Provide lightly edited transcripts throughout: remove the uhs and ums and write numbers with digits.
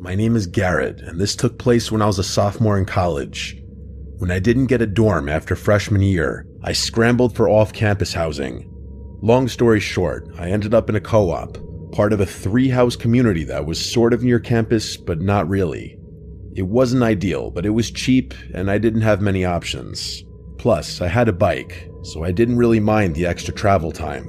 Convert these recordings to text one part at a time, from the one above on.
My name is Garrett, and this took place when I was a sophomore in college. When I didn't get a dorm after freshman year, I scrambled for off-campus housing. Long story short, I ended up in a co-op, part of a 3-house community that was sort of near campus, but not really. It wasn't ideal, but it was cheap, and I didn't have many options. Plus, I had a bike, so I didn't really mind the extra travel time.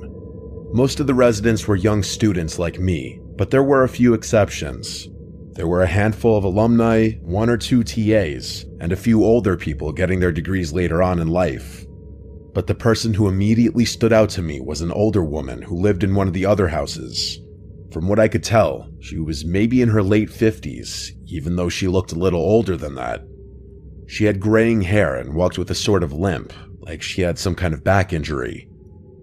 Most of the residents were young students like me, but there were a few exceptions. There were a handful of alumni, 1 or 2 TAs, and a few older people getting their degrees later on in life. But the person who immediately stood out to me was an older woman who lived in one of the other houses. From what I could tell, she was maybe in her late 50s, even though she looked a little older than that. She had graying hair and walked with a sort of limp, like she had some kind of back injury.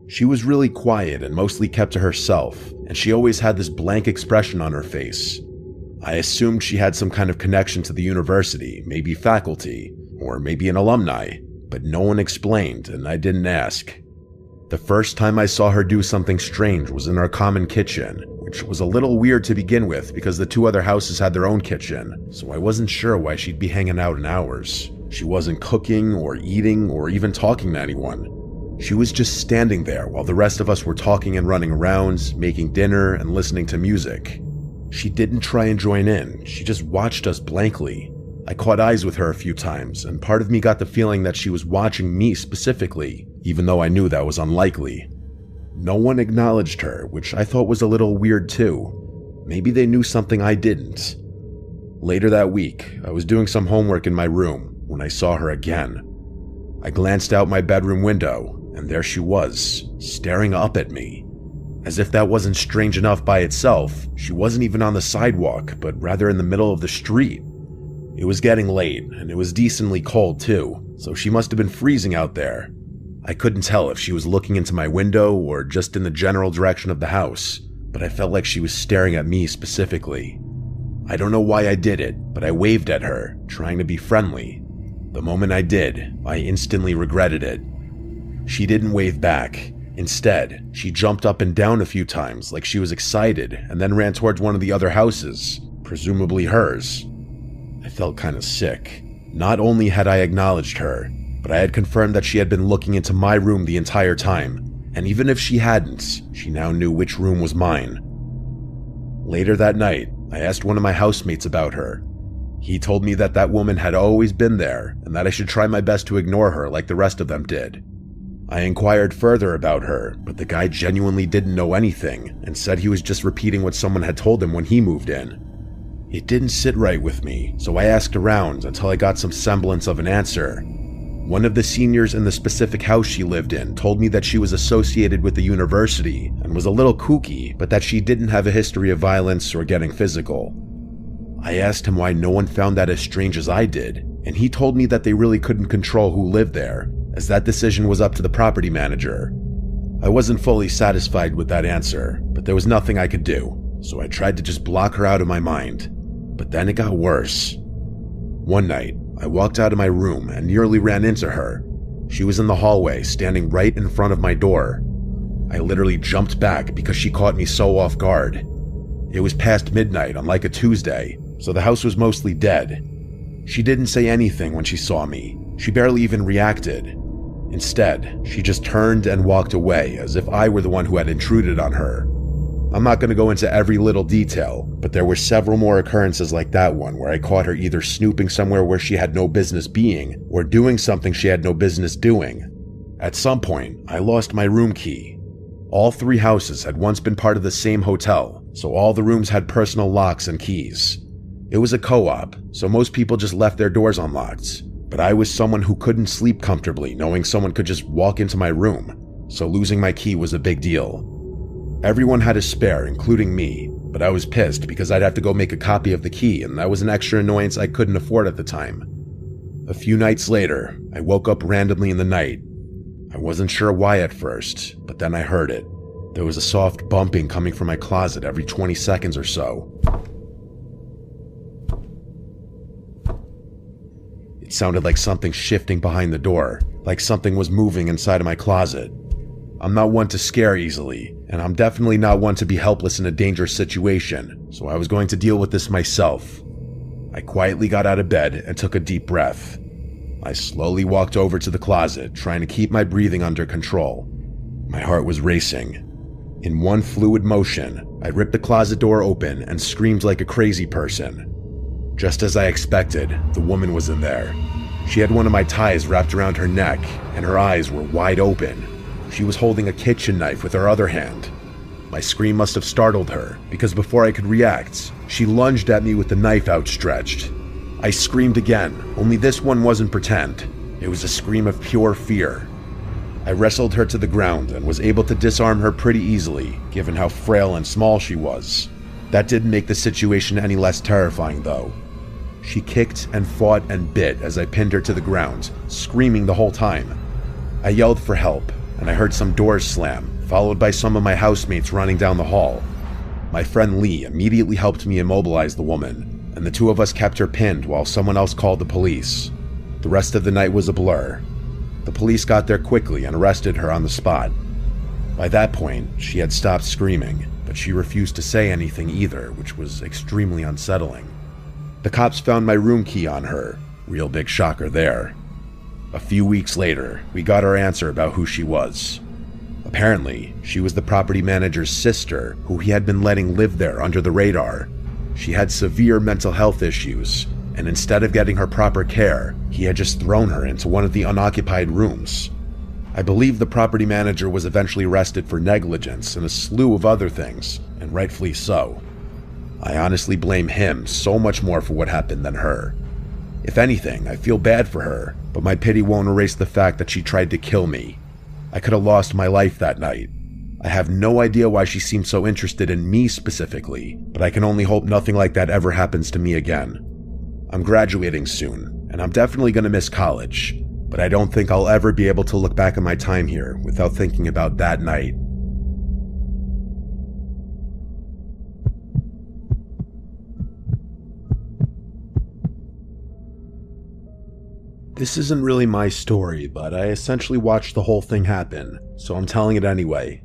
She was really quiet and mostly kept to herself, and she always had this blank expression on her face. I assumed she had some kind of connection to the university, maybe faculty, or maybe an alumni, but no one explained and I didn't ask. The first time I saw her do something strange was in our common kitchen, which was a little weird to begin with because the 2 other houses had their own kitchen, so I wasn't sure why she'd be hanging out in ours. She wasn't cooking or eating or even talking to anyone. She was just standing there while the rest of us were talking and running around, making dinner and listening to music. She didn't try and join in, she just watched us blankly. I caught eyes with her a few times, and part of me got the feeling that she was watching me specifically, even though I knew that was unlikely. No one acknowledged her, which I thought was a little weird too. Maybe they knew something I didn't. Later that week, I was doing some homework in my room when I saw her again. I glanced out my bedroom window, and there she was, staring up at me. As if that wasn't strange enough by itself, she wasn't even on the sidewalk, but rather in the middle of the street. It was getting late, and it was decently cold too, so she must have been freezing out there. I couldn't tell if she was looking into my window or just in the general direction of the house, but I felt like she was staring at me specifically. I don't know why I did it, but I waved at her, trying to be friendly. The moment I did, I instantly regretted it. She didn't wave back. Instead, she jumped up and down a few times like she was excited and then ran towards one of the other houses, presumably hers. I felt kind of sick. Not only had I acknowledged her, but I had confirmed that she had been looking into my room the entire time, and even if she hadn't, she now knew which room was mine. Later that night, I asked one of my housemates about her. He told me that that woman had always been there and that I should try my best to ignore her like the rest of them did. I inquired further about her, but the guy genuinely didn't know anything and said he was just repeating what someone had told him when he moved in. It didn't sit right with me, so I asked around until I got some semblance of an answer. One of the seniors in the specific house she lived in told me that she was associated with the university and was a little kooky, but that she didn't have a history of violence or getting physical. I asked him why no one found that as strange as I did, and he told me that they really couldn't control who lived there, as that decision was up to the property manager. I wasn't fully satisfied with that answer, but there was nothing I could do, so I tried to just block her out of my mind. But then it got worse. One night, I walked out of my room and nearly ran into her. She was in the hallway, standing right in front of my door. I literally jumped back because she caught me so off guard. It was past midnight on like a Tuesday, so the house was mostly dead. She didn't say anything when she saw me. She barely even reacted. Instead, she just turned and walked away as if I were the one who had intruded on her. I'm not going to go into every little detail, but there were several more occurrences like that one where I caught her either snooping somewhere where she had no business being or doing something she had no business doing. At some point, I lost my room key. All 3 houses had once been part of the same hotel, so all the rooms had personal locks and keys. It was a co-op, so most people just left their doors unlocked. But I was someone who couldn't sleep comfortably knowing someone could just walk into my room, so losing my key was a big deal. Everyone had a spare, including me, but I was pissed because I'd have to go make a copy of the key, and that was an extra annoyance I couldn't afford at the time. A few nights later, I woke up randomly in the night. I wasn't sure why at first, but then I heard it. There was a soft bumping coming from my closet every 20 seconds or so. It sounded like something shifting behind the door, like something was moving inside of my closet. I'm not one to scare easily, and I'm definitely not one to be helpless in a dangerous situation, so I was going to deal with this myself. I quietly got out of bed and took a deep breath. I slowly walked over to the closet, trying to keep my breathing under control. My heart was racing. In one fluid motion, I ripped the closet door open and screamed like a crazy person. Just as I expected, the woman was in there. She had one of my ties wrapped around her neck, and her eyes were wide open. She was holding a kitchen knife with her other hand. My scream must have startled her, because before I could react, she lunged at me with the knife outstretched. I screamed again, only this one wasn't pretend. It was a scream of pure fear. I wrestled her to the ground and was able to disarm her pretty easily, given how frail and small she was. That didn't make the situation any less terrifying, though. She kicked and fought and bit as I pinned her to the ground, screaming the whole time. I yelled for help, and I heard some doors slam, followed by some of my housemates running down the hall. My friend Lee immediately helped me immobilize the woman, and the two of us kept her pinned while someone else called the police. The rest of the night was a blur. The police got there quickly and arrested her on the spot. By that point, she had stopped screaming, but she refused to say anything either, which was extremely unsettling. The cops found my room key on her. Real big shocker there. A few weeks later, we got our answer about who she was. Apparently, she was the property manager's sister, who he had been letting live there under the radar. She had severe mental health issues, and instead of getting her proper care, he had just thrown her into one of the unoccupied rooms. I believe the property manager was eventually arrested for negligence and a slew of other things, and rightfully so. I honestly blame him so much more for what happened than her. If anything, I feel bad for her, but my pity won't erase the fact that she tried to kill me. I could have lost my life that night. I have no idea why she seemed so interested in me specifically, but I can only hope nothing like that ever happens to me again. I'm graduating soon, and I'm definitely going to miss college, but I don't think I'll ever be able to look back on my time here without thinking about that night. This isn't really my story, but I essentially watched the whole thing happen, so I'm telling it anyway.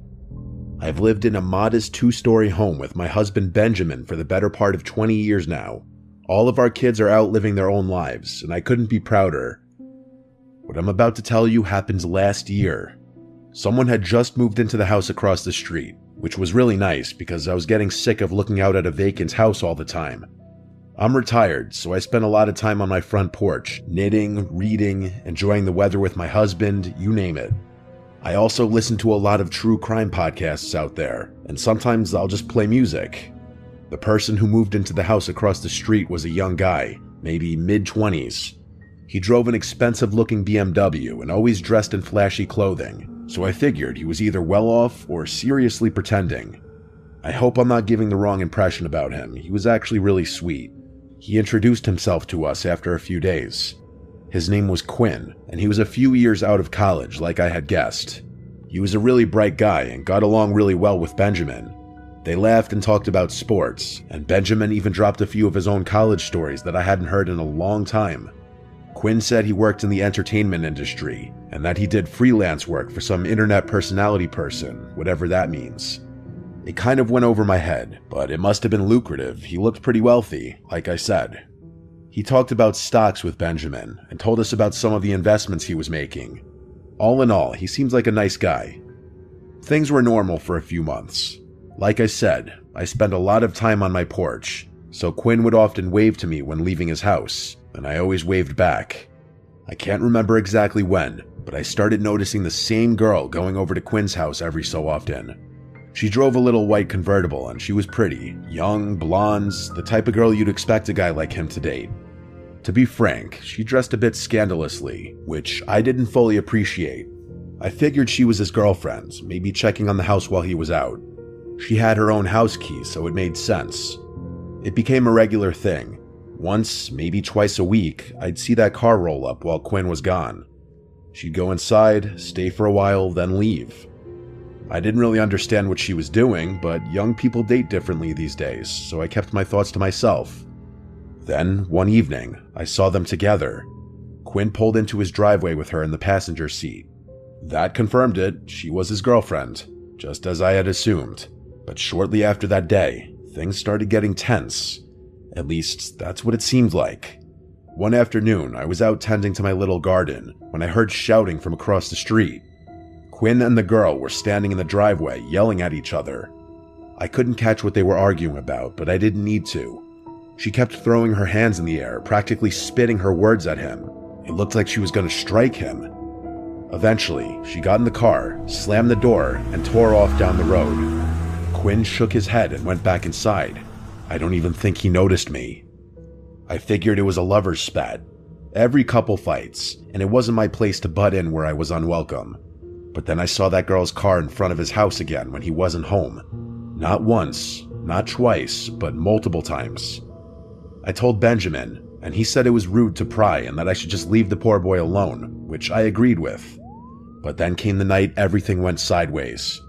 I've lived in a modest 2-story home with my husband Benjamin for the better part of 20 years now. All of our kids are out living their own lives, and I couldn't be prouder. What I'm about to tell you happened last year. Someone had just moved into the house across the street, which was really nice because I was getting sick of looking out at a vacant house all the time. I'm retired, so I spend a lot of time on my front porch, knitting, reading, enjoying the weather with my husband, you name it. I also listen to a lot of true crime podcasts out there, and sometimes I'll just play music. The person who moved into the house across the street was a young guy, maybe mid-20s. He drove an expensive-looking BMW and always dressed in flashy clothing, so I figured he was either well-off or seriously pretending. I hope I'm not giving the wrong impression about him. He was actually really sweet. He introduced himself to us after a few days. His name was Quinn, and he was a few years out of college, like I had guessed. He was a really bright guy and got along really well with Benjamin. They laughed and talked about sports, and Benjamin even dropped a few of his own college stories that I hadn't heard in a long time. Quinn said he worked in the entertainment industry, and that he did freelance work for some internet personality person, whatever that means. It kind of went over my head, but it must have been lucrative. He looked pretty wealthy, like I said. He talked about stocks with Benjamin and told us about some of the investments he was making. All in all, he seems like a nice guy. Things were normal for a few months. Like I said, I spent a lot of time on my porch, so Quinn would often wave to me when leaving his house, and I always waved back. I can't remember exactly when, but I started noticing the same girl going over to Quinn's house every so often. She drove a little white convertible and she was pretty, young, blonde, the type of girl you'd expect a guy like him to date. To be frank, she dressed a bit scandalously, which I didn't fully appreciate. I figured she was his girlfriend, maybe checking on the house while he was out. She had her own house key, so it made sense. It became a regular thing. Once, maybe twice a week, I'd see that car roll up while Quinn was gone. She'd go inside, stay for a while, then leave. I didn't really understand what she was doing, but young people date differently these days, so I kept my thoughts to myself. Then, one evening, I saw them together. Quinn pulled into his driveway with her in the passenger seat. That confirmed it. She was his girlfriend, just as I had assumed. But shortly after that day, things started getting tense. At least, that's what it seemed like. One afternoon, I was out tending to my little garden when I heard shouting from across the street. Quinn and the girl were standing in the driveway yelling at each other. I couldn't catch what they were arguing about, but I didn't need to. She kept throwing her hands in the air, practically spitting her words at him. It looked like she was going to strike him. Eventually, she got in the car, slammed the door, and tore off down the road. Quinn shook his head and went back inside. I don't even think he noticed me. I figured it was a lover's spat. Every couple fights, and it wasn't my place to butt in where I was unwelcome. But then I saw that girl's car in front of his house again when he wasn't home. Not once, not twice, but multiple times. I told Benjamin, and he said it was rude to pry and that I should just leave the poor boy alone, which I agreed with. But then came the night everything went sideways.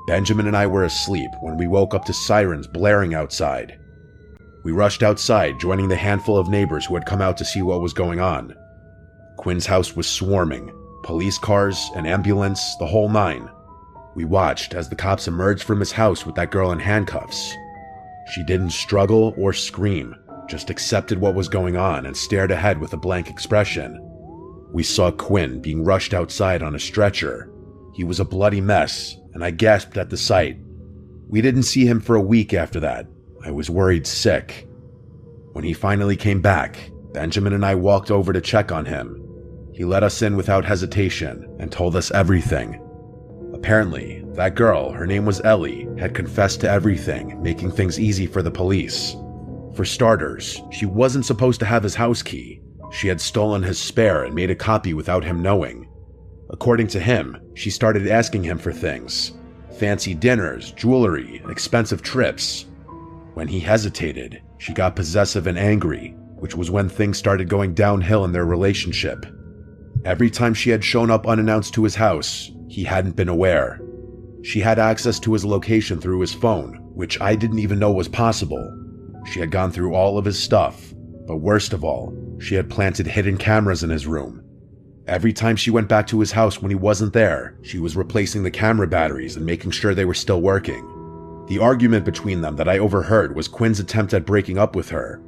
Benjamin and I were asleep when we woke up to sirens blaring outside. We rushed outside, joining the handful of neighbors who had come out to see what was going on. Quinn's house was swarming. Police cars, an ambulance, the whole nine. We watched as the cops emerged from his house with that girl in handcuffs. She didn't struggle or scream, just accepted what was going on and stared ahead with a blank expression. We saw Quinn being rushed outside on a stretcher. He was a bloody mess, and I gasped at the sight. We didn't see him for a week after that. I was worried sick. When he finally came back, Benjamin and I walked over to check on him. He let us in without hesitation and told us everything. Apparently, that girl, her name was Ellie, had confessed to everything, making things easy for the police. For starters, she wasn't supposed to have his house key. She had stolen his spare and made a copy without him knowing. According to him, she started asking him for things. Fancy dinners, jewelry, expensive trips. When he hesitated, she got possessive and angry, which was when things started going downhill in their relationship. Every time she had shown up unannounced to his house, he hadn't been aware. She had access to his location through his phone, which I didn't even know was possible. She had gone through all of his stuff, but worst of all, she had planted hidden cameras in his room. Every time she went back to his house when he wasn't there, she was replacing the camera batteries and making sure they were still working. The argument between them that I overheard was Quinn's attempt at breaking up with her.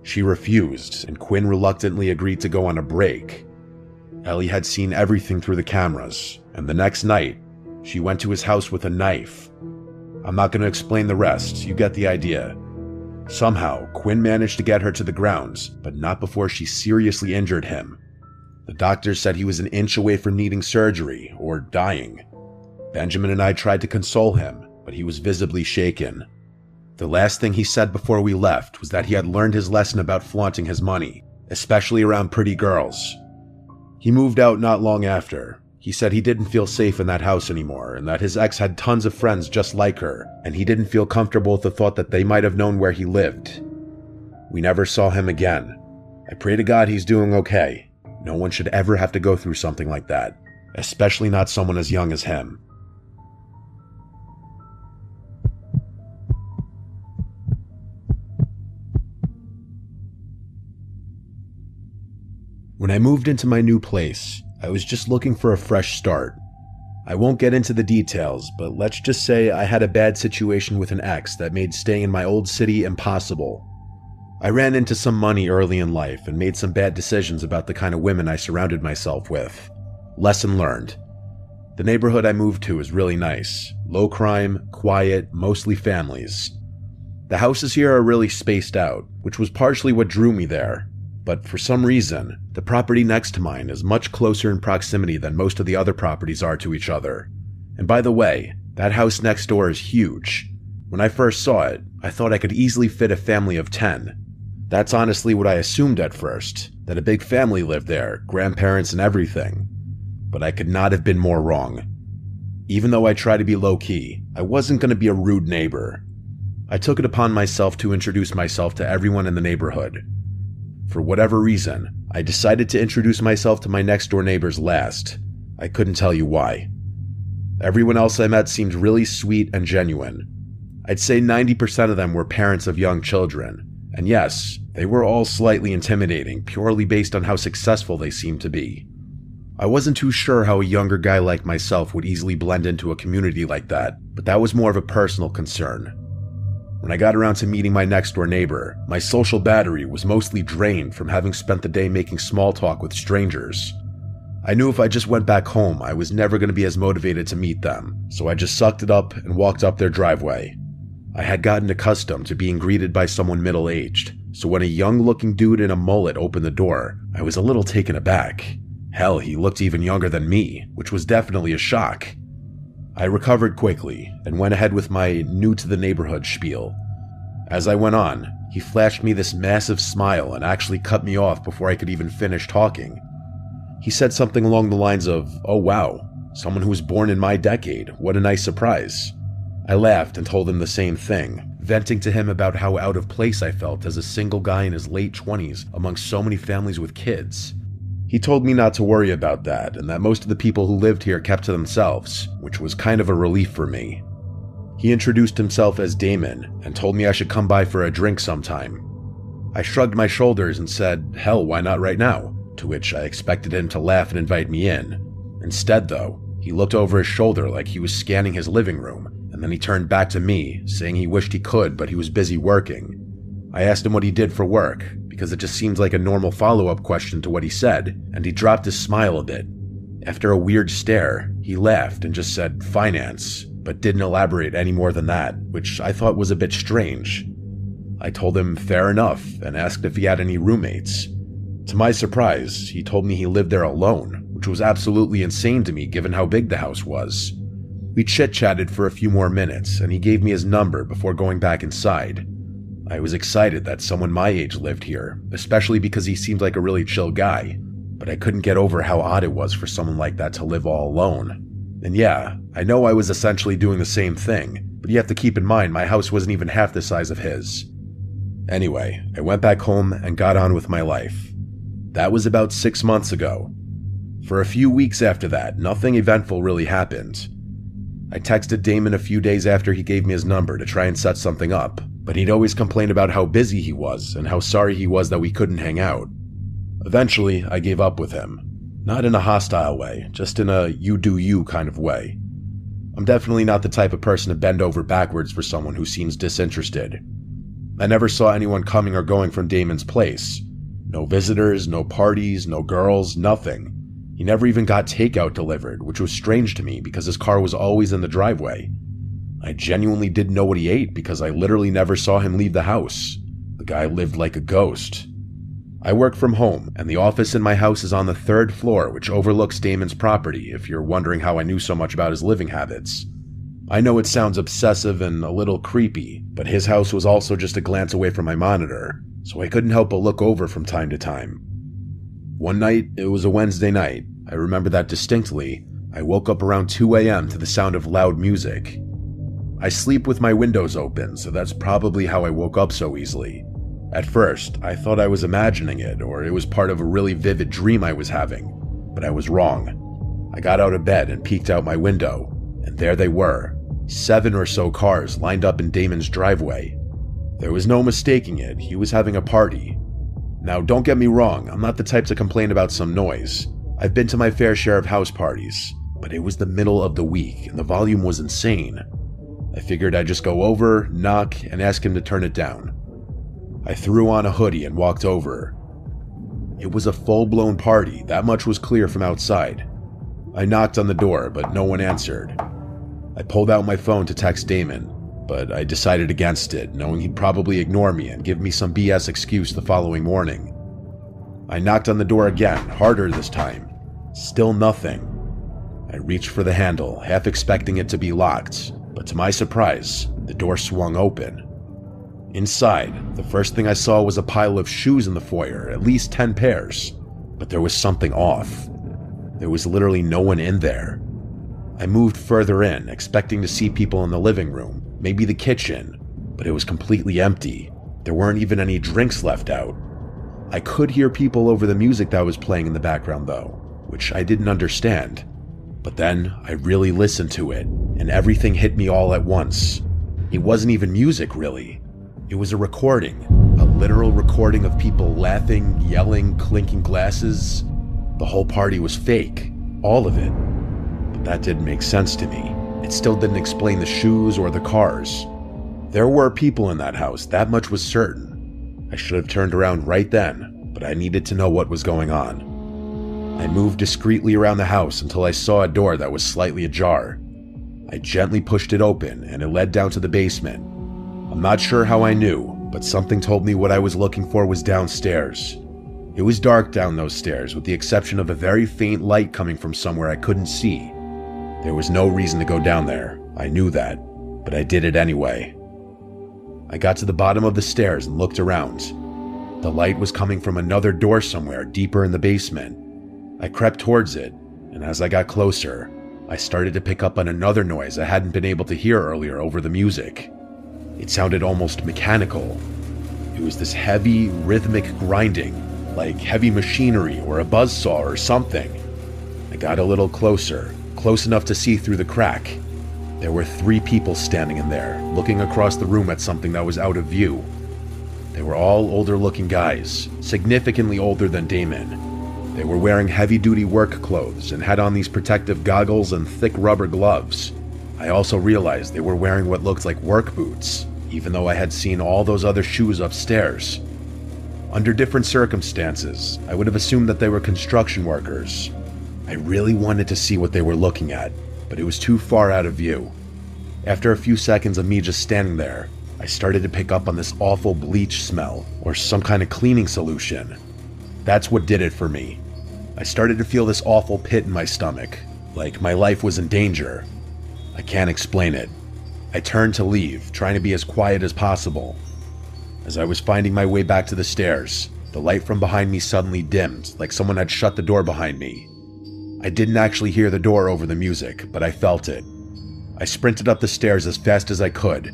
She refused, and Quinn reluctantly agreed to go on a break. Ellie had seen everything through the cameras, and the next night, she went to his house with a knife. I'm not going to explain the rest, you get the idea. Somehow, Quinn managed to get her to the grounds, but not before she seriously injured him. The doctors said he was an inch away from needing surgery or dying. Benjamin and I tried to console him, but he was visibly shaken. The last thing he said before we left was that he had learned his lesson about flaunting his money, especially around pretty girls. He moved out not long after. He said he didn't feel safe in that house anymore and that his ex had tons of friends just like her, and he didn't feel comfortable with the thought that they might have known where he lived. We never saw him again. I pray to God he's doing okay. No one should ever have to go through something like that, especially not someone as young as him. When I moved into my new place, I was just looking for a fresh start. I won't get into the details, but let's just say I had a bad situation with an ex that made staying in my old city impossible. I ran into some money early in life and made some bad decisions about the kind of women I surrounded myself with. Lesson learned. The neighborhood I moved to is really nice. Low crime, quiet, mostly families. The houses here are really spaced out, which was partially what drew me there. But for some reason, the property next to mine is much closer in proximity than most of the other properties are to each other. And by the way, that house next door is huge. When I first saw it, I thought I could easily fit a family of 10. That's honestly what I assumed at first, that a big family lived there, grandparents and everything. But I could not have been more wrong. Even though I try to be low-key, I wasn't going to be a rude neighbor. I took it upon myself to introduce myself to everyone in the neighborhood. For whatever reason, I decided to introduce myself to my next-door neighbors last. I couldn't tell you why. Everyone else I met seemed really sweet and genuine. I'd say 90% of them were parents of young children. And yes, they were all slightly intimidating, purely based on how successful they seemed to be. I wasn't too sure how a younger guy like myself would easily blend into a community like that, but that was more of a personal concern. When I got around to meeting my next door neighbor, my social battery was mostly drained from having spent the day making small talk with strangers. I knew if I just went back home, I was never going to be as motivated to meet them, so I just sucked it up and walked up their driveway. I had gotten accustomed to being greeted by someone middle-aged, so when a young-looking dude in a mullet opened the door, I was a little taken aback. Hell, he looked even younger than me, which was definitely a shock. I recovered quickly and went ahead with my new-to-the-neighborhood spiel. As I went on, he flashed me this massive smile and actually cut me off before I could even finish talking. He said something along the lines of, "Oh wow, someone who was born in my decade, what a nice surprise." I laughed and told him the same thing, venting to him about how out of place I felt as a single guy in his late 20s amongst so many families with kids. He told me not to worry about that and that most of the people who lived here kept to themselves, which was kind of a relief for me. He introduced himself as Damon and told me I should come by for a drink sometime. I shrugged my shoulders and said, hell, why not right now? To which I expected him to laugh and invite me in. Instead, though, he looked over his shoulder like he was scanning his living room, and then he turned back to me, saying he wished he could, but he was busy working. I asked him what he did for work, because it just seemed like a normal follow-up question to what he said, and he dropped his smile a bit. After a weird stare, he laughed and just said, finance, but didn't elaborate any more than that, which I thought was a bit strange. I told him fair enough and asked if he had any roommates. To my surprise, he told me he lived there alone, which was absolutely insane to me given how big the house was. We chit-chatted for a few more minutes, and he gave me his number before going back inside. I was excited that someone my age lived here, especially because he seemed like a really chill guy, but I couldn't get over how odd it was for someone like that to live all alone. And yeah, I know I was essentially doing the same thing, but you have to keep in mind my house wasn't even half the size of his. Anyway, I went back home and got on with my life. That was about 6 months ago. For a few weeks after that, nothing eventful really happened. I texted Damon a few days after he gave me his number to try and set something up, but he'd always complain about how busy he was and how sorry he was that we couldn't hang out. Eventually, I gave up with him. Not in a hostile way, just in a you do you kind of way. I'm definitely not the type of person to bend over backwards for someone who seems disinterested. I never saw anyone coming or going from Damon's place. No visitors, no parties, no girls, nothing. He never even got takeout delivered, which was strange to me because his car was always in the driveway. I genuinely didn't know what he ate because I literally never saw him leave the house. The guy lived like a ghost. I work from home, and the office in my house is on the 3rd floor, which overlooks Damon's property, if you're wondering how I knew so much about his living habits. I know it sounds obsessive and a little creepy, but his house was also just a glance away from my monitor, so I couldn't help but look over from time to time. One night, it was a Wednesday night, I remember that distinctly, I woke up around 2 a.m. to the sound of loud music. I sleep with my windows open, so that's probably how I woke up so easily. At first, I thought I was imagining it, or it was part of a really vivid dream I was having, but I was wrong. I got out of bed and peeked out my window, and there they were, 7 or so cars lined up in Damon's driveway. There was no mistaking it, he was having a party. Now, don't get me wrong, I'm not the type to complain about some noise. I've been to my fair share of house parties, but it was the middle of the week, and the volume was insane. I figured I'd just go over, knock, and ask him to turn it down. I threw on a hoodie and walked over. It was a full-blown party, that much was clear from outside. I knocked on the door, but no one answered. I pulled out my phone to text Damon, but I decided against it, knowing he'd probably ignore me and give me some BS excuse the following morning. I knocked on the door again, harder this time. Still nothing. I reached for the handle, half expecting it to be locked, but to my surprise, the door swung open. Inside, the first thing I saw was a pile of shoes in the foyer, at least 10 pairs, but there was something off. There was literally no one in there. I moved further in, expecting to see people in the living room, maybe the kitchen, but it was completely empty. There weren't even any drinks left out. I could hear people over the music that was playing in the background though, which I didn't understand. But then I really listened to it, and everything hit me all at once. It wasn't even music, really. It was a recording, a literal recording of people laughing, yelling, clinking glasses. The whole party was fake, all of it. But that didn't make sense to me. It still didn't explain the shoes or the cars. There were people in that house, that much was certain. I should have turned around right then, but I needed to know what was going on. I moved discreetly around the house until I saw a door that was slightly ajar. I gently pushed it open and it led down to the basement. I'm not sure how I knew, but something told me what I was looking for was downstairs. It was dark down those stairs, with the exception of a very faint light coming from somewhere I couldn't see. There was no reason to go down there, I knew that, but I did it anyway. I got to the bottom of the stairs and looked around. The light was coming from another door somewhere deeper in the basement. I crept towards it, and as I got closer, I started to pick up on another noise I hadn't been able to hear earlier over the music. It sounded almost mechanical. It was this heavy, rhythmic grinding, like heavy machinery or a buzzsaw or something. I got a little closer, close enough to see through the crack. There were 3 people standing in there, looking across the room at something that was out of view. They were all older-looking guys, significantly older than Damon. They were wearing heavy-duty work clothes and had on these protective goggles and thick rubber gloves. I also realized they were wearing what looked like work boots, even though I had seen all those other shoes upstairs. Under different circumstances, I would have assumed that they were construction workers. I really wanted to see what they were looking at, but it was too far out of view. After a few seconds of me just standing there, I started to pick up on this awful bleach smell, or some kind of cleaning solution. That's what did it for me. I started to feel this awful pit in my stomach, like my life was in danger. I can't explain it. I turned to leave, trying to be as quiet as possible. As I was finding my way back to the stairs, the light from behind me suddenly dimmed, like someone had shut the door behind me. I didn't actually hear the door over the music, but I felt it. I sprinted up the stairs as fast as I could.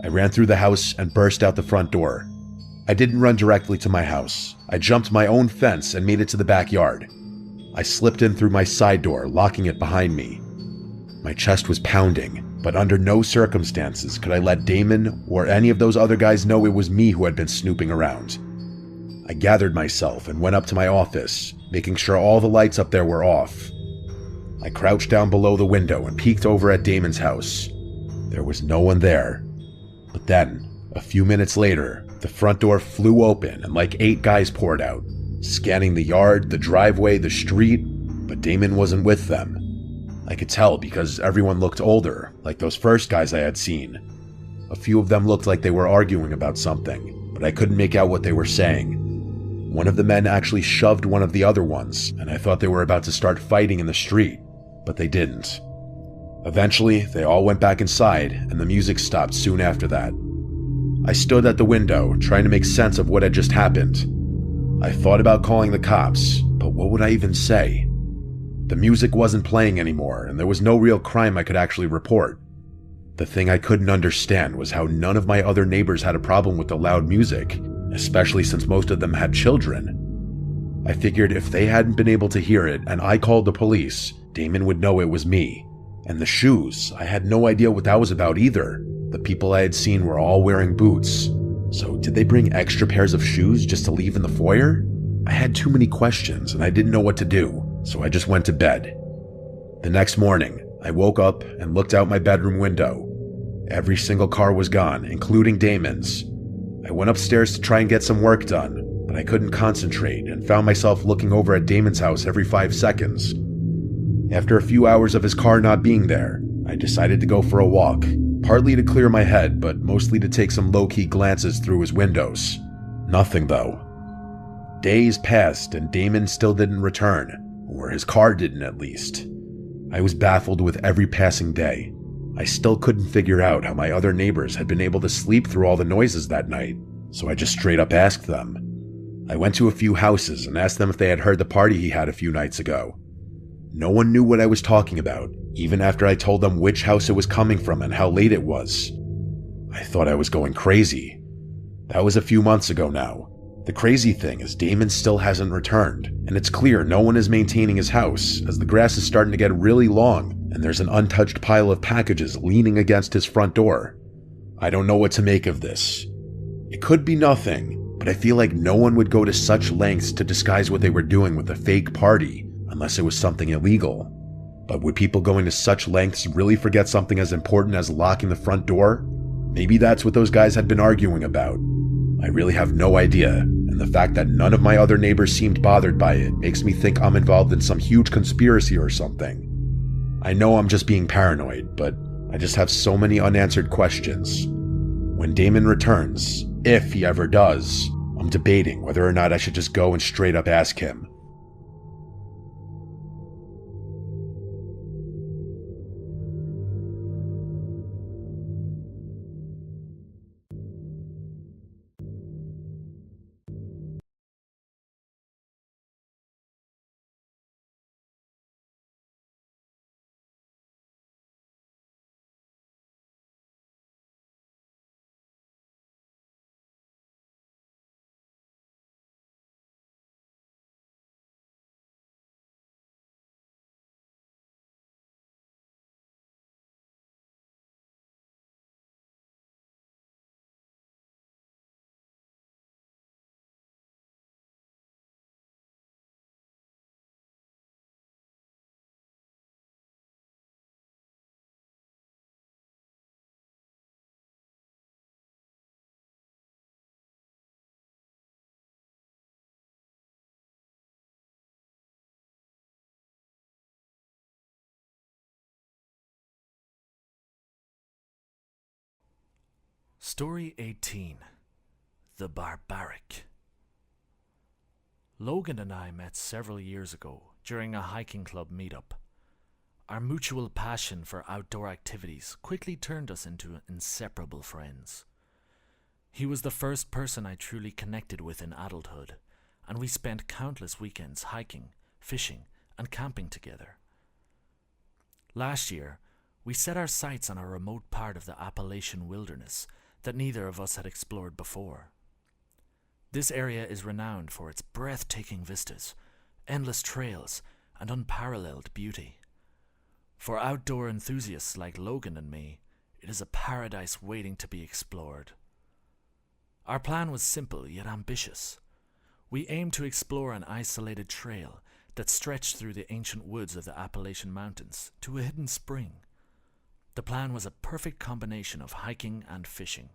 I ran through the house and burst out the front door. I didn't run directly to my house. I jumped my own fence and made it to the backyard. I slipped in through my side door, locking it behind me. My chest was pounding, but under no circumstances could I let Damon or any of those other guys know it was me who had been snooping around. I gathered myself and went up to my office, making sure all the lights up there were off. I crouched down below the window and peeked over at Damon's house. There was no one there. But then, a few minutes later, the front door flew open and like 8 guys poured out, scanning the yard, the driveway, the street, but Damon wasn't with them. I could tell because everyone looked older, like those first guys I had seen. A few of them looked like they were arguing about something, but I couldn't make out what they were saying. One of the men actually shoved one of the other ones, and I thought they were about to start fighting in the street, but they didn't. Eventually, they all went back inside, and the music stopped soon after that. I stood at the window, trying to make sense of what had just happened. I thought about calling the cops, but what would I even say? The music wasn't playing anymore, and there was no real crime I could actually report. The thing I couldn't understand was how none of my other neighbors had a problem with the loud music, especially since most of them had children. I figured if they hadn't been able to hear it and I called the police, Damon would know it was me. And the shoes, I had no idea what that was about either. The people I had seen were all wearing boots. So did they bring extra pairs of shoes just to leave in the foyer? I had too many questions and I didn't know what to do, so I just went to bed. The next morning, I woke up and looked out my bedroom window. Every single car was gone, including Damon's. I went upstairs to try and get some work done, but I couldn't concentrate and found myself looking over at Damon's house every 5 seconds. After a few hours of his car not being there, I decided to go for a walk, partly to clear my head, but mostly to take some low-key glances through his windows. Nothing, though. Days passed and Damon still didn't return, or his car didn't at least. I was baffled with every passing day. I still couldn't figure out how my other neighbors had been able to sleep through all the noises that night, so I just straight up asked them. I went to a few houses and asked them if they had heard the party he had a few nights ago. No one knew what I was talking about, even after I told them which house it was coming from and how late it was. I thought I was going crazy. That was a few months ago now. The crazy thing is Damon still hasn't returned, and it's clear no one is maintaining his house, as the grass is starting to get really long, and there's an untouched pile of packages leaning against his front door. I don't know what to make of this. It could be nothing, but I feel like no one would go to such lengths to disguise what they were doing with a fake party, unless it was something illegal. But would people going to such lengths really forget something as important as locking the front door? Maybe that's what those guys had been arguing about. I really have no idea, and the fact that none of my other neighbors seemed bothered by it makes me think I'm involved in some huge conspiracy or something. I know I'm just being paranoid, but I just have so many unanswered questions. When Damon returns, if he ever does, I'm debating whether or not I should just go and straight up ask him. Story 18. The Barbaric. Logan and I met several years ago during a hiking club meetup. Our mutual passion for outdoor activities quickly turned us into inseparable friends. He was the first person I truly connected with in adulthood, and we spent countless weekends hiking, fishing, and camping together. Last year, we set our sights on a remote part of the Appalachian wilderness that neither of us had explored before. This area is renowned for its breathtaking vistas, endless trails, and unparalleled beauty. For outdoor enthusiasts like Logan and me, it is a paradise waiting to be explored. Our plan was simple yet ambitious. We aimed to explore an isolated trail that stretched through the ancient woods of the Appalachian Mountains to a hidden spring. The plan was a perfect combination of hiking and fishing.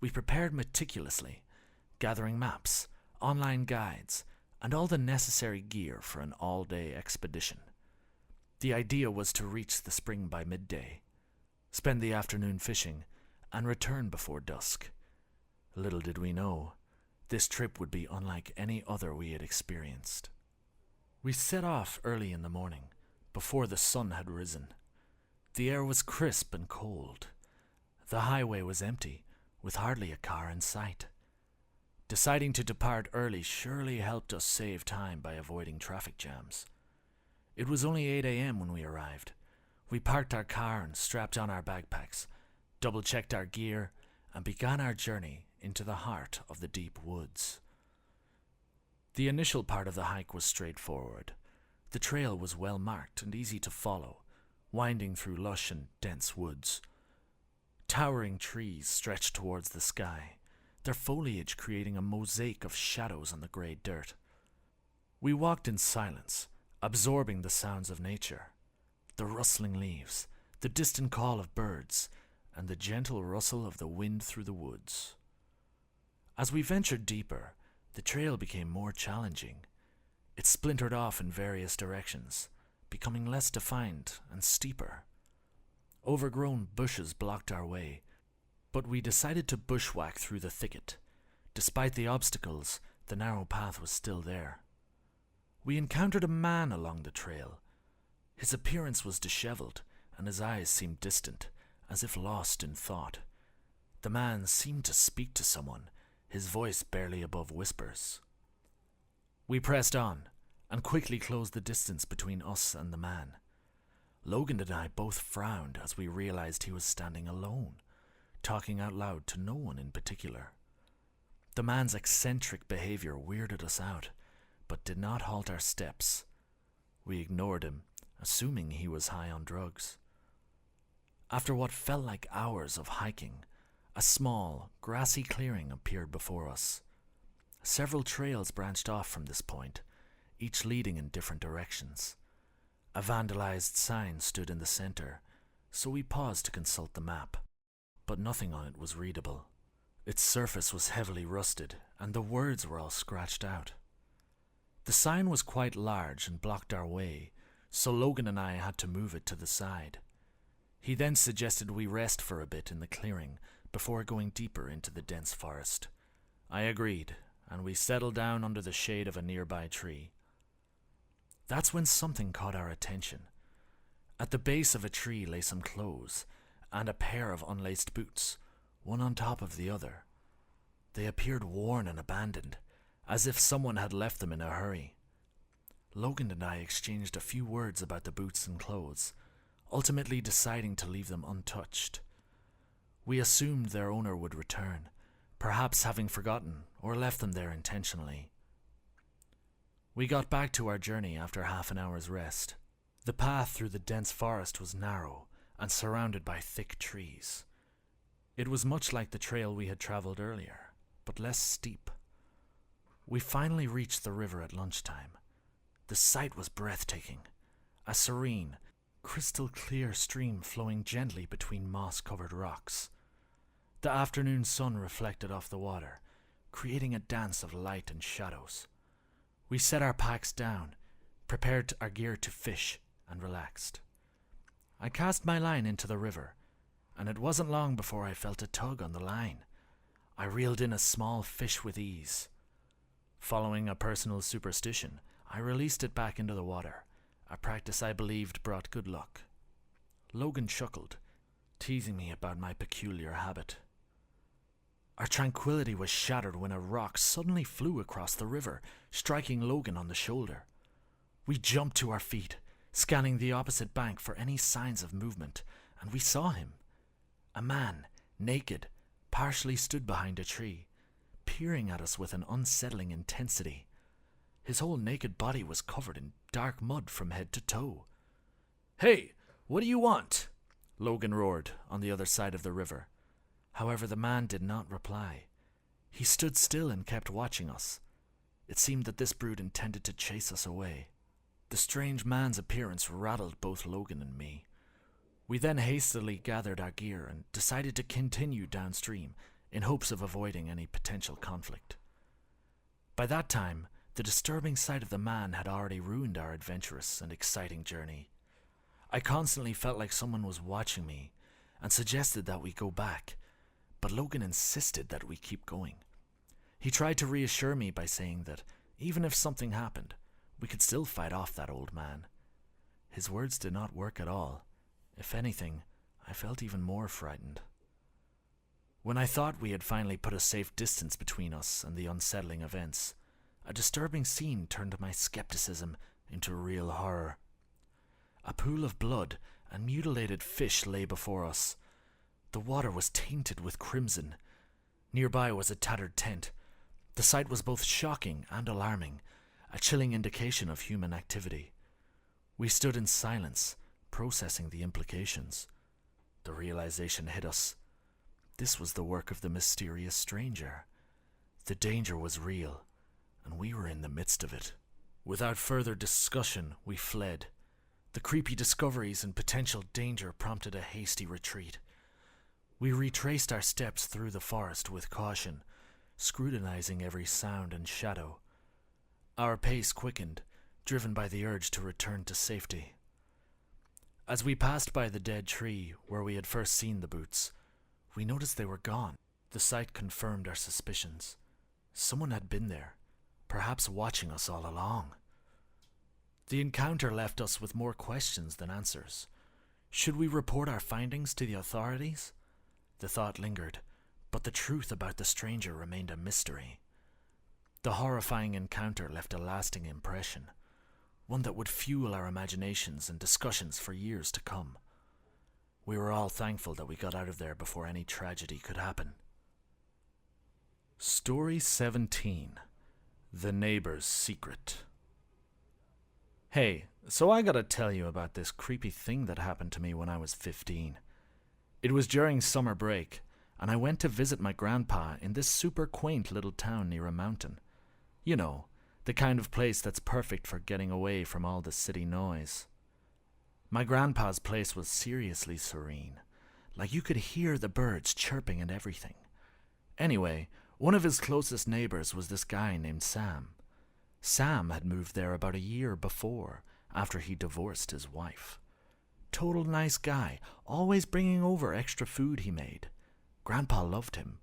We prepared meticulously, gathering maps, online guides, and all the necessary gear for an all-day expedition. The idea was to reach the spring by midday, spend the afternoon fishing, and return before dusk. Little did we know, this trip would be unlike any other we had experienced. We set off early in the morning, before the sun had risen. The air was crisp and cold. The highway was empty, with hardly a car in sight. Deciding to depart early surely helped us save time by avoiding traffic jams. It was only 8 a.m. when we arrived. We parked our car and strapped on our backpacks, double-checked our gear, and began our journey into the heart of the deep woods. The initial part of the hike was straightforward. The trail was well marked and easy to follow, winding through lush and dense woods. Towering trees stretched towards the sky, their foliage creating a mosaic of shadows on the grey dirt. We walked in silence, absorbing the sounds of nature, the rustling leaves, the distant call of birds, and the gentle rustle of the wind through the woods. As we ventured deeper, the trail became more challenging. It splintered off in various directions, becoming less defined and steeper. Overgrown bushes blocked our way, but we decided to bushwhack through the thicket. Despite the obstacles, the narrow path was still there. We encountered a man along the trail. His appearance was disheveled, and his eyes seemed distant, as if lost in thought. The man seemed to speak to someone, his voice barely above whispers. We pressed on, and quickly closed the distance between us and the man. Logan and I both frowned as we realized he was standing alone, talking out loud to no one in particular. The man's eccentric behavior weirded us out, but did not halt our steps. We ignored him, assuming he was high on drugs. After what felt like hours of hiking, a small, grassy clearing appeared before us. Several trails branched off from this point, each leading in different directions. A vandalized sign stood in the center, so we paused to consult the map. but nothing on it was readable. Its surface was heavily rusted, and the words were all scratched out. The sign was quite large and blocked our way, so Logan and I had to move it to the side. He then suggested we rest for a bit in the clearing before going deeper into the dense forest. I agreed, and we settled down under the shade of a nearby tree. That's when something caught our attention. At the base of a tree lay some clothes and a pair of unlaced boots, one on top of the other. They appeared worn and abandoned, as if someone had left them in a hurry. Logan and I exchanged a few words about the boots and clothes, ultimately deciding to leave them untouched. We assumed their owner would return, perhaps having forgotten or left them there intentionally. We got back to our journey after half an hour's rest. The path through the dense forest was narrow and surrounded by thick trees. It was much like the trail we had traveled earlier, but less steep. We finally reached the river at lunchtime. The sight was breathtaking. A serene, crystal-clear stream flowing gently between moss-covered rocks. The afternoon sun reflected off the water, creating a dance of light and shadows. We set our packs down, prepared our gear to fish, and relaxed. I cast my line into the river, and it wasn't long before I felt a tug on the line. I reeled in a small fish with ease. Following a personal superstition, I released it back into the water, a practice I believed brought good luck. Logan chuckled, teasing me about my peculiar habit. Our tranquility was shattered when a rock suddenly flew across the river, striking Logan on the shoulder. We jumped to our feet, scanning the opposite bank for any signs of movement, and we saw him. A man, naked, partially stood behind a tree, peering at us with an unsettling intensity. His whole naked body was covered in dark mud from head to toe. "Hey, what do you want?" Logan roared on the other side of the river. However, the man did not reply. He stood still and kept watching us. It seemed that this brute intended to chase us away. The strange man's appearance rattled both Logan and me. We then hastily gathered our gear and decided to continue downstream in hopes of avoiding any potential conflict. By that time, the disturbing sight of the man had already ruined our adventurous and exciting journey. I constantly felt like someone was watching me and suggested that we go back, but Logan insisted that we keep going. He tried to reassure me by saying that even if something happened, we could still fight off that old man. His words did not work at all. If anything, I felt even more frightened. When I thought we had finally put a safe distance between us and the unsettling events, a disturbing scene turned my skepticism into real horror. A pool of blood and mutilated fish lay before us. The water was tainted with crimson. Nearby was a tattered tent. The sight was both shocking and alarming, a chilling indication of human activity. We stood in silence, processing the implications. The realization hit us. This was the work of the mysterious stranger. The danger was real, and we were in the midst of it. Without further discussion, we fled. The creepy discoveries and potential danger prompted a hasty retreat. We retraced our steps through the forest with caution, scrutinizing every sound and shadow. Our pace quickened, driven by the urge to return to safety. As we passed by the dead tree where we had first seen the boots, we noticed they were gone. The sight confirmed our suspicions. Someone had been there, perhaps watching us all along. The encounter left us with more questions than answers. Should we report our findings to the authorities? The thought lingered, but the truth about the stranger remained a mystery. The horrifying encounter left a lasting impression, one that would fuel our imaginations and discussions for years to come. We were all thankful that we got out of there before any tragedy could happen. Story 17. The Neighbor's Secret. Hey, so I gotta tell you about this creepy thing that happened to me when I was 15. It was during summer break, and I went to visit my grandpa in this super quaint little town near a mountain. You know, the kind of place that's perfect for getting away from all the city noise. My grandpa's place was seriously serene, Like you could hear the birds chirping and everything. Anyway, one of his closest neighbors was this guy named Sam. Sam had moved there about a year before, after he divorced his wife. Total nice guy, always bringing over extra food he made. Grandpa loved him.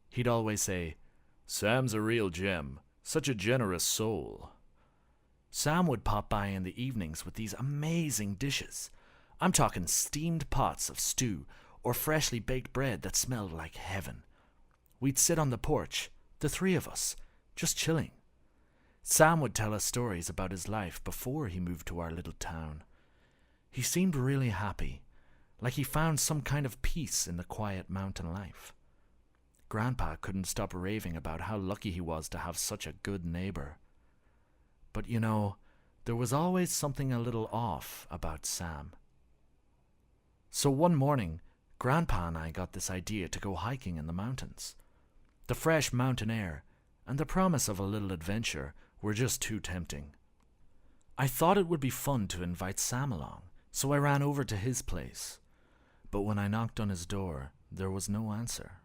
He'd always say, "Sam's a real gem, such a generous soul." Sam would pop by in the evenings with these amazing dishes. I'm talking steamed pots of stew or freshly baked bread that smelled like heaven. We'd sit on the porch, the three of us, just chilling. Sam would tell us stories about his life before he moved to our little town. He seemed really happy, like he found some kind of peace in the quiet mountain life. Grandpa couldn't stop raving about how lucky he was to have such a good neighbor. But you know, there was always something a little off about Sam. So one morning, Grandpa and I got this idea to go hiking in the mountains. The fresh mountain air and the promise of a little adventure were just too tempting. I thought it would be fun to invite Sam along, so I ran over to his place. But when I knocked on his door, there was no answer.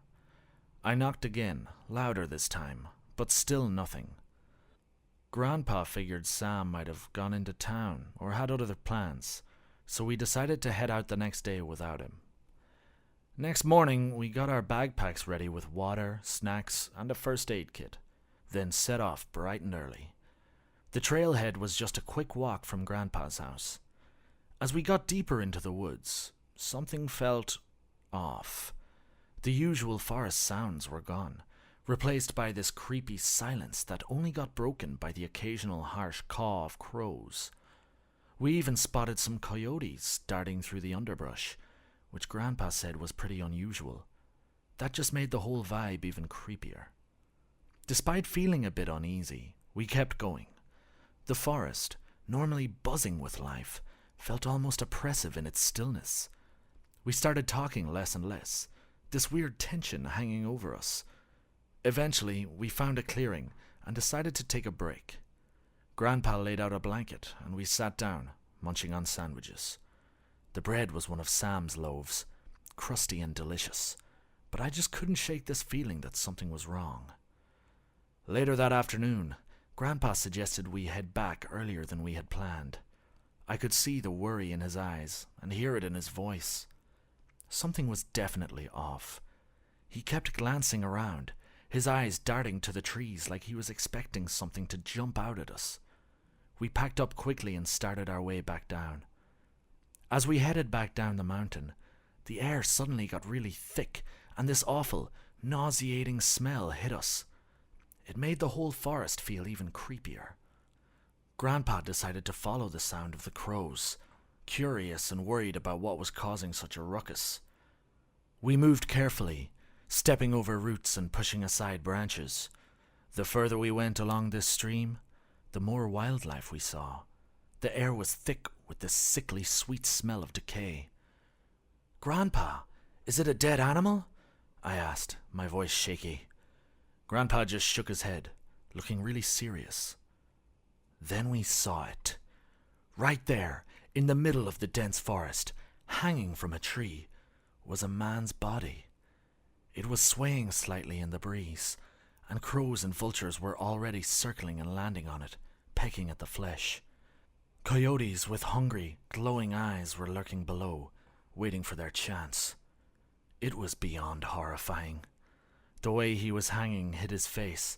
I knocked again, louder this time, but still nothing. Grandpa figured Sam might have gone into town or had other plans, so we decided to head out the next day without him. Next morning, we got our backpacks ready with water, snacks, and a first aid kit, then set off bright and early. The trailhead was just a quick walk from Grandpa's house. As we got deeper into the woods, something felt off. The usual forest sounds were gone, replaced by this creepy silence that only got broken by the occasional harsh caw of crows. We even spotted some coyotes darting through the underbrush, which Grandpa said was pretty unusual. That just made the whole vibe even creepier. Despite feeling a bit uneasy, we kept going. The forest, normally buzzing with life, felt almost oppressive in its stillness. We started talking less and less, this weird tension hanging over us. Eventually, we found a clearing and decided to take a break. Grandpa laid out a blanket and we sat down, munching on sandwiches. The bread was one of Sam's loaves, crusty and delicious, but I just couldn't shake this feeling that something was wrong. Later that afternoon, Grandpa suggested we head back earlier than we had planned. I could see the worry in his eyes and hear it in his voice. Something was definitely off. He kept glancing around, his eyes darting to the trees like he was expecting something to jump out at us. We packed up quickly and started our way back down. As we headed back down the mountain, the air suddenly got really thick and this awful, nauseating smell hit us. It made the whole forest feel even creepier. Grandpa decided to follow the sound of the crows, curious and worried about what was causing such a ruckus. We moved carefully, stepping over roots and pushing aside branches. The further we went along this stream, the more wildlife we saw. The air was thick with the sickly sweet smell of decay. "Grandpa, is it a dead animal?" I asked, my voice shaky. Grandpa just shook his head, looking really serious. Then we saw it. Right there, in the middle of the dense forest, hanging from a tree, was a man's body. It was swaying slightly in the breeze, and crows and vultures were already circling and landing on it, pecking at the flesh. Coyotes with hungry, glowing eyes were lurking below, waiting for their chance. It was beyond horrifying. The way he was hanging hid his face,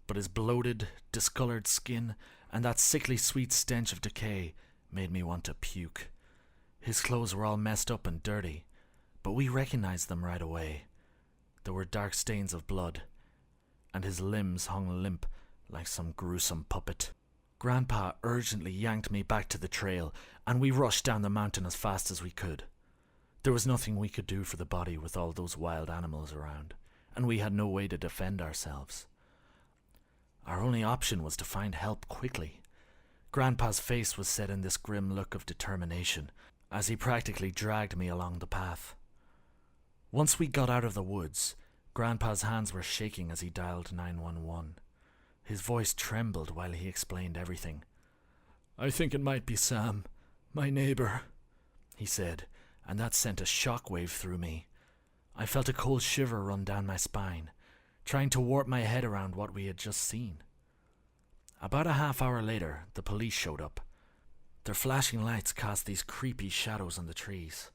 but his bloated, discolored skin and that sickly sweet stench of decay made me want to puke. His clothes were all messed up and dirty, but we recognized them right away. There were dark stains of blood, and his limbs hung limp like some gruesome puppet. Grandpa urgently yanked me back to the trail, and we rushed down the mountain as fast as we could. There was nothing we could do for the body with all those wild animals around, and we had no way to defend ourselves. Our only option was to find help quickly. Grandpa's face was set in this grim look of determination as he practically dragged me along the path. Once we got out of the woods, Grandpa's hands were shaking as he dialed 911. His voice trembled while he explained everything. "I think it might be Sam, my neighbor," he said, and that sent a shockwave through me. I felt a cold shiver run down my spine, trying to warp my head around what we had just seen. About a half hour later, the police showed up. Their flashing lights cast these creepy shadows on the trees.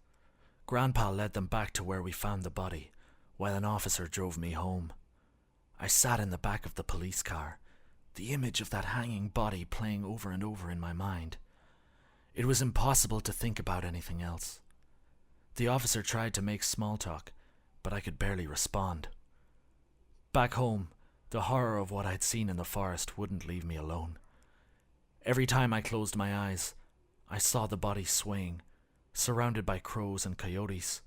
Grandpa led them back to where we found the body, while an officer drove me home. I sat in the back of the police car, the image of that hanging body playing over and over in my mind. It was impossible to think about anything else. The officer tried to make small talk, but I could barely respond. Back home, the horror of what I'd seen in the forest wouldn't leave me alone. Every time I closed my eyes, I saw the body swaying, surrounded by crows and coyotes.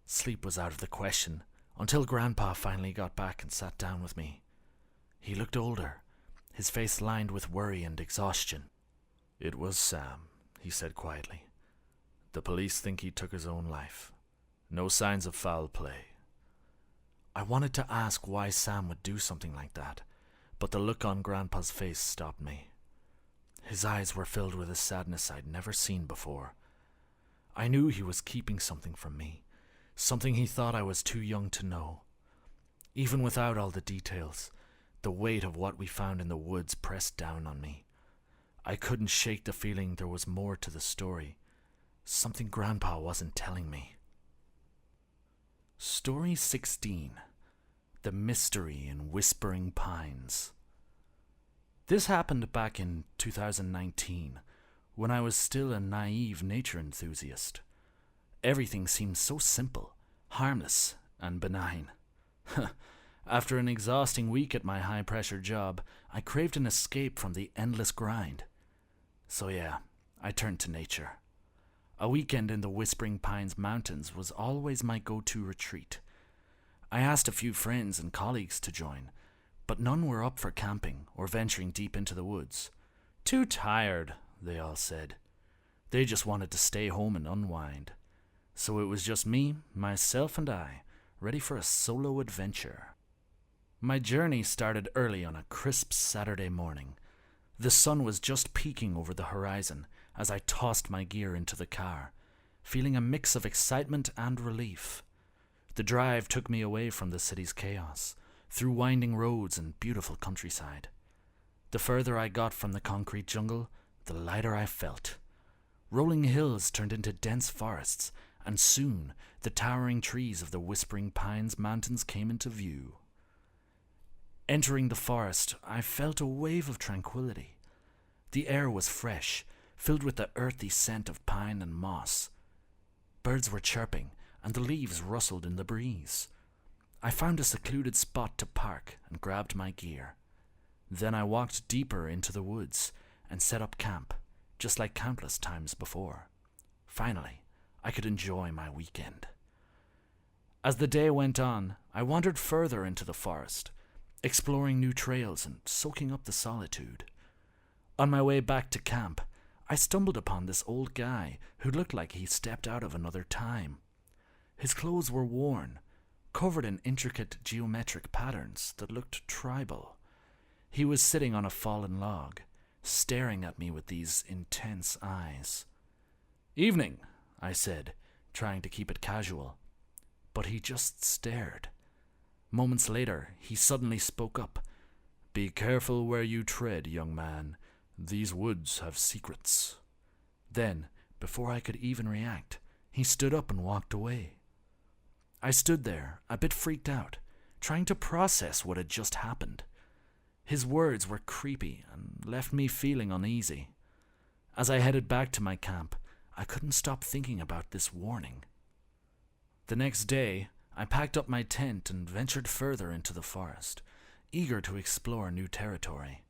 Sleep was out of the question, until Grandpa finally got back and sat down with me. He looked older, his face lined with worry and exhaustion. "It was Sam," he said quietly. "The police think he took his own life. No signs of foul play." I wanted to ask why Sam would do something like that, but the look on Grandpa's face stopped me. His eyes were filled with a sadness I'd never seen before. I knew he was keeping something from me, something he thought I was too young to know. Even without all the details, the weight of what we found in the woods pressed down on me. I couldn't shake the feeling there was more to the story, something Grandpa wasn't telling me. Story 16. The Mystery in Whispering Pines. This happened back in 2019, when I was still a naive nature enthusiast. Everything seemed so simple, harmless, and benign. After an exhausting week at my high-pressure job, I craved an escape from the endless grind. So yeah, I turned to nature. A weekend in the Whispering Pines Mountains was always my go-to retreat. I asked a few friends and colleagues to join, but none were up for camping or venturing deep into the woods. "Too tired," they all said. They just wanted to stay home and unwind. So it was just me, myself, and I, ready for a solo adventure. My journey started early on a crisp Saturday morning. The sun was just peeking over the horizon as I tossed my gear into the car, feeling a mix of excitement and relief. The drive took me away from the city's chaos, through winding roads and beautiful countryside. The further I got from the concrete jungle, the lighter I felt. Rolling hills turned into dense forests, and soon the towering trees of the Whispering Pines Mountains came into view. Entering the forest, I felt a wave of tranquility. The air was fresh, filled with the earthy scent of pine and moss. Birds were chirping, and the leaves rustled in the breeze. I found a secluded spot to park and grabbed my gear. Then I walked deeper into the woods and set up camp, just like countless times before. Finally, I could enjoy my weekend. As the day went on, I wandered further into the forest, exploring new trails and soaking up the solitude. On my way back to camp, I stumbled upon this old guy who looked like he stepped out of another time. His clothes were worn, covered in intricate geometric patterns that looked tribal. He was sitting on a fallen log, staring at me with these intense eyes. "Evening," I said, trying to keep it casual. But he just stared. Moments later, he suddenly spoke up. "Be careful where you tread, young man. These woods have secrets." Then, before I could even react, he stood up and walked away. I stood there, a bit freaked out, trying to process what had just happened. His words were creepy and left me feeling uneasy. As I headed back to my camp, I couldn't stop thinking about this warning. The next day, I packed up my tent and ventured further into the forest, eager to explore new territory.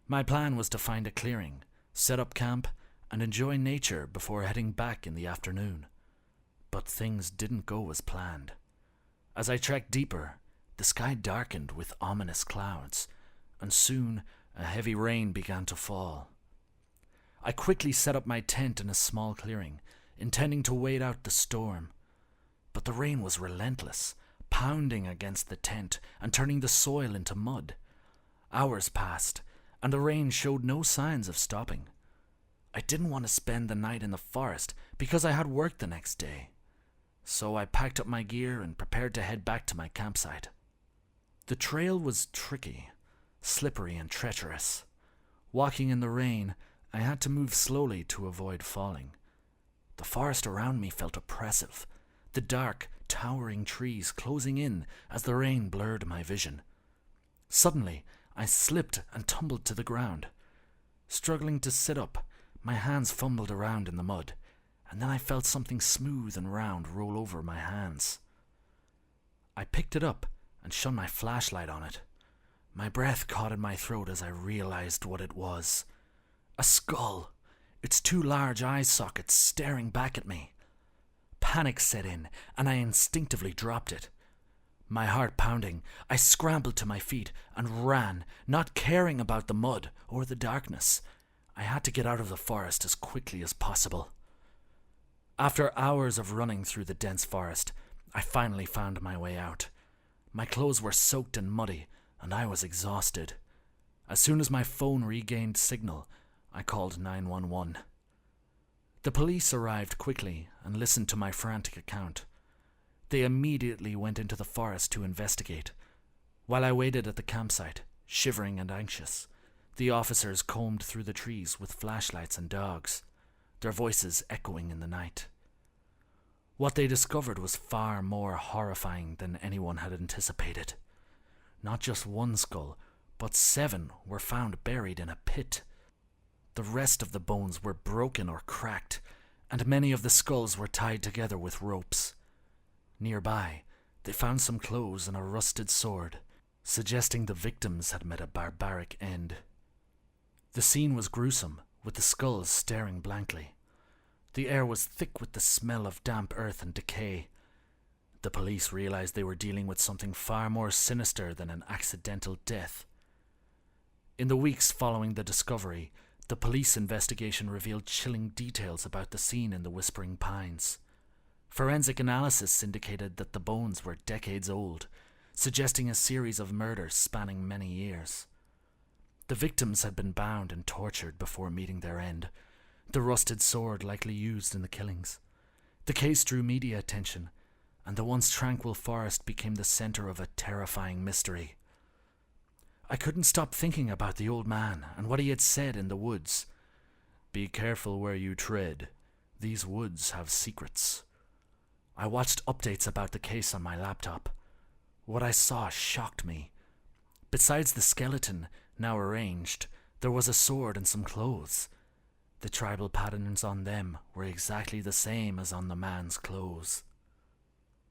My plan was to find a clearing, set up camp, and enjoy nature before heading back in the afternoon. But things didn't go as planned. As I trekked deeper, the sky darkened with ominous clouds, and soon a heavy rain began to fall. I quickly set up my tent in a small clearing, intending to wait out the storm. But the rain was relentless, pounding against the tent and turning the soil into mud. Hours passed, and the rain showed no signs of stopping. I didn't want to spend the night in the forest because I had work the next day. so I packed up my gear and prepared to head back to my campsite. The trail was tricky, slippery and treacherous. Walking in the rain, I had to move slowly to avoid falling. The forest around me felt oppressive, the dark, towering trees closing in as the rain blurred my vision. Suddenly, I slipped and tumbled to the ground. Struggling to sit up, my hands fumbled around in the mud, and then I felt something smooth and round roll over my hands. I picked it up and shone my flashlight on it. My breath caught in my throat as I realized what it was. A skull, its two large eye sockets staring back at me. Panic set in, and I instinctively dropped it. My heart pounding, I scrambled to my feet and ran, not caring about the mud or the darkness. I had to get out of the forest as quickly as possible. After hours of running through the dense forest, I finally found my way out. My clothes were soaked and muddy, and I was exhausted. As soon as my phone regained signal, I called 911. The police arrived quickly and listened to my frantic account. They immediately went into the forest to investigate. While I waited at the campsite, shivering and anxious, the officers combed through the trees with flashlights and dogs, their voices echoing in the night. What they discovered was far more horrifying than anyone had anticipated. Not just one skull, but 7 were found buried in a pit. The rest of the bones were broken or cracked, and many of the skulls were tied together with ropes. Nearby, they found some clothes and a rusted sword, suggesting the victims had met a barbaric end. The scene was gruesome, with the skulls staring blankly. The air was thick with the smell of damp earth and decay. The police realized they were dealing with something far more sinister than an accidental death. In the weeks following the discovery, the police investigation revealed chilling details about the scene in the Whispering Pines. Forensic analysis indicated that the bones were decades old, suggesting a series of murders spanning many years. The victims had been bound and tortured before meeting their end, the rusted sword likely used in the killings. The case drew media attention, and the once tranquil forest became the center of a terrifying mystery. I couldn't stop thinking about the old man and what he had said in the woods. "Be careful where you tread. These woods have secrets." I watched updates about the case on my laptop. What I saw shocked me. Besides the skeleton, now arranged, there was a sword and some clothes. The tribal patterns on them were exactly the same as on the man's clothes.